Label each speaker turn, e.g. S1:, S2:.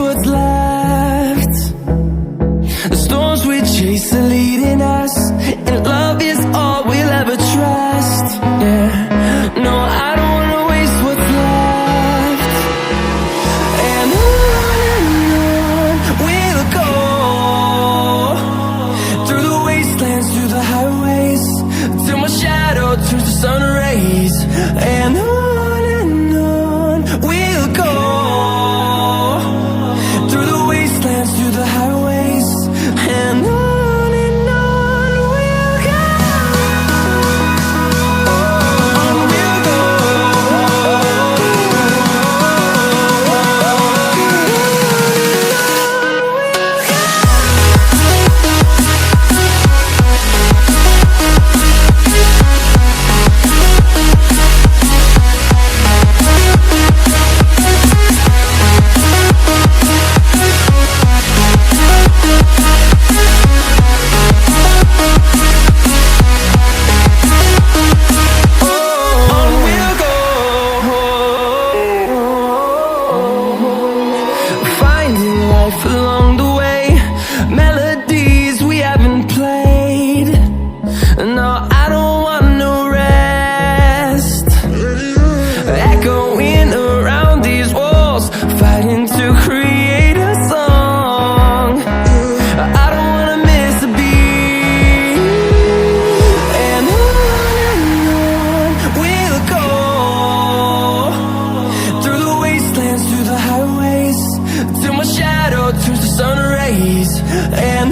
S1: what's left. The storms we chase are leading us, and love is all we'll ever trust. Yeah, no, I don't wanna waste what's left. And on we'll go, through the wastelands, through the highways, till my shadow turns to sun rays. And on we'll go, through the wastelands, through the highways, and on we'll go. On we'll go. Along the way, melodies we haven't played. No, I don't want no rest. Echoing around these walls, fighting to create a song. I don't wanna miss a beat. And on we'll go, through the wastelands, through the highways, till my shadow turns to sun rays. And